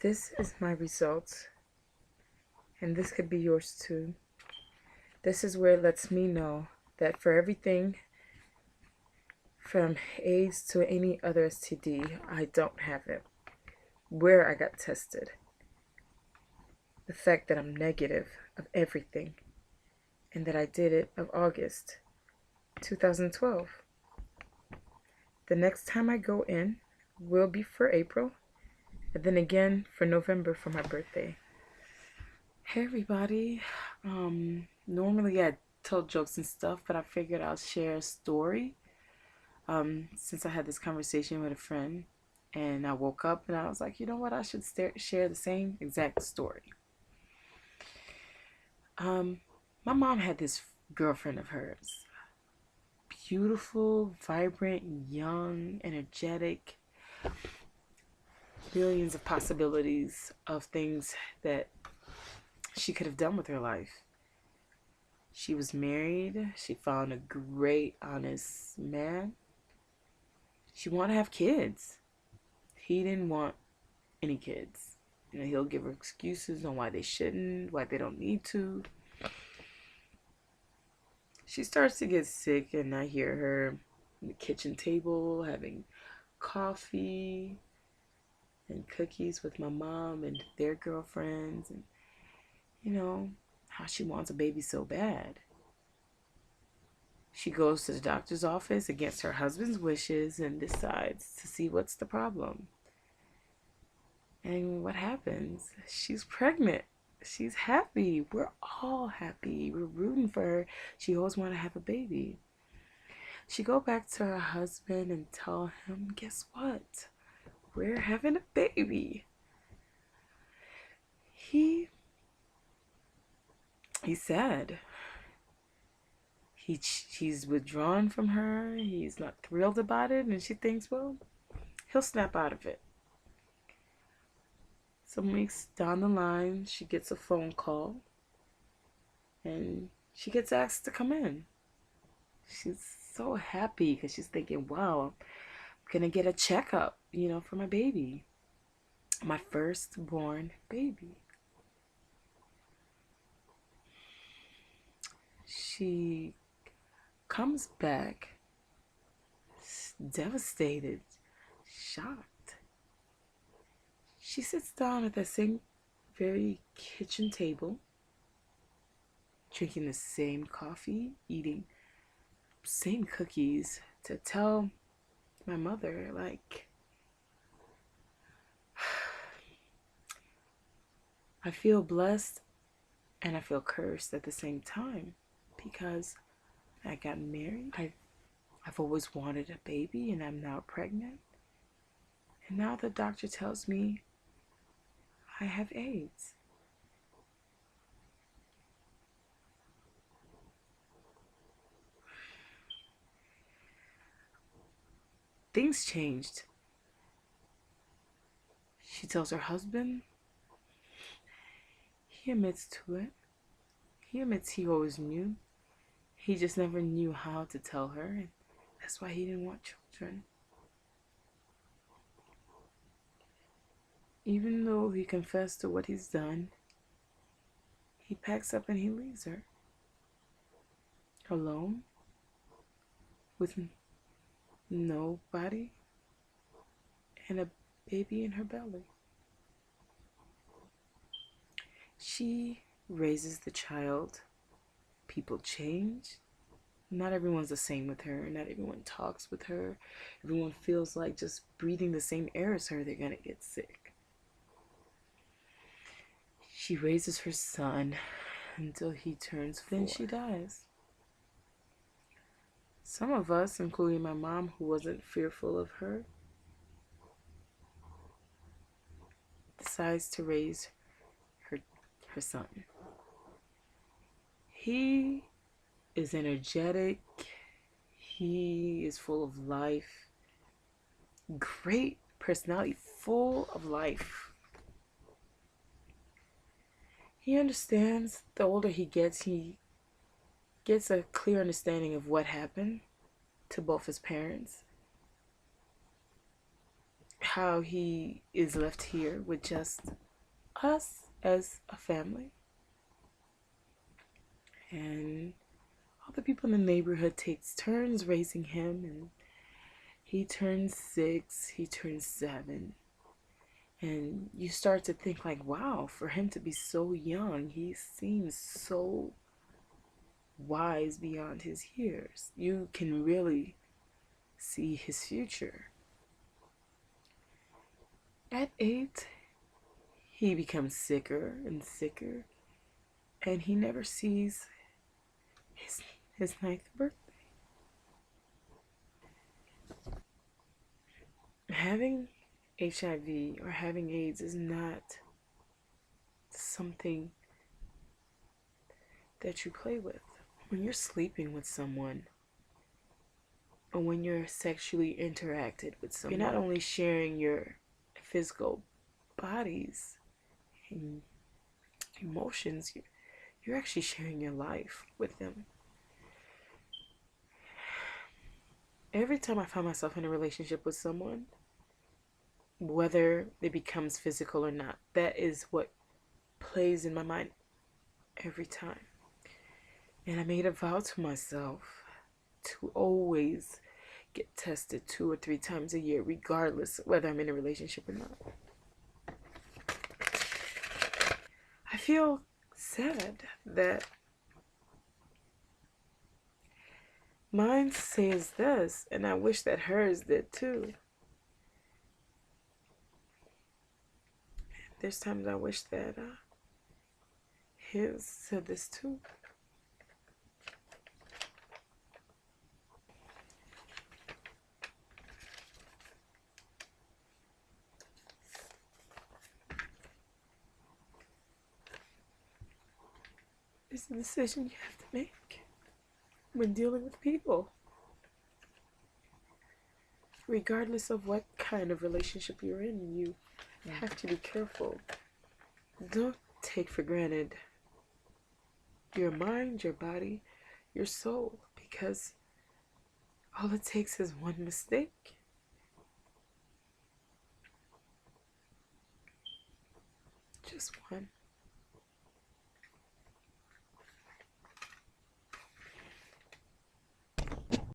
This is my results, and this could be yours too. This is where it lets me know that for everything from AIDS to any other STD, I don't have it. Where I got tested, the fact that I'm negative of everything, and that I did it of August 2012. The next time I go in will be for April, and then again for November for my birthday. Hey everybody, normally I tell jokes and stuff, but I figured I'll share a story. Since I had this conversation with a friend, and I woke up and I was like, you know what, I should share the same exact story. My mom had this girlfriend of hers. Beautiful, vibrant, young, energetic, billions of possibilities of things that she could have done with her life. She was married. She found a great, honest man. She wanted to have kids. He didn't want any kids. You know, he'll give her excuses on why they shouldn't, why they don't need to. She starts to get sick, and I hear her on the kitchen table having coffee and cookies with my mom and their girlfriends, and you know how she wants a baby so bad. She goes to the doctor's office against her husband's wishes and decides to see what's the problem. And what happens? She's pregnant. She's happy. We're all happy. We're rooting for her. She always wanted to have a baby. She go back to her husband and tell him, guess what? We're having a baby. He's sad. He's withdrawn from her. He's not thrilled about it, and she thinks, well, he'll snap out of it. Some weeks down the line, she gets a phone call, and she gets asked to come in. She's so happy because she's thinking, wow, I'm gonna get a checkup, for my baby, my firstborn baby. She comes back devastated, shocked. She sits down at that same very kitchen table, drinking the same coffee, eating same cookies, to tell my mother, like, I feel blessed and I feel cursed at the same time, because I got married. I've always wanted a baby, and I'm now pregnant. And now the doctor tells me I have AIDS. Things changed. She tells her husband. He admits to it. He admits he always knew. He just never knew how to tell her, and that's why he didn't want children. Even though he confessed to what he's done, he packs up and he leaves her alone with nobody and a baby in her belly. She raises the child. People change. Not everyone's the same with her. Not everyone talks with her. Everyone feels like just breathing the same air as her, they're gonna get sick. She raises her son until he turns 4. Then she dies. Some of us, including my mom, who wasn't fearful of her, decides to raise her son. He is energetic. He is full of life. Great personality, full of life. He understands. The older he gets a clear understanding of what happened to both his parents. how he is left here with just us as a family. And all the people in the neighborhood takes turns raising him, and he turns 6, he turns 7. And you start to think like, wow, for him to be so young, he seems so wise beyond his years. You can really see his future. At 8, he becomes sicker and sicker, and he never sees his 9th birthday. Having HIV or having AIDS is not something that you play with. When you're sleeping with someone, or when you're sexually interacted with someone, you're not only sharing your physical bodies and emotions, you're actually sharing your life with them. Every time I find myself in a relationship with someone, whether it becomes physical or not, that is what plays in my mind every time. And I made a vow to myself to always get tested 2 or 3 times a year, regardless of whether I'm in a relationship or not. I feel sad that mine says this, and I wish that hers did too. There's times I wish that his said this too. It's a decision you have to make when dealing with people. Regardless of what kind of relationship you're in, you have to be careful. Don't take for granted your mind, your body, your soul, because all it takes is one mistake. Just one.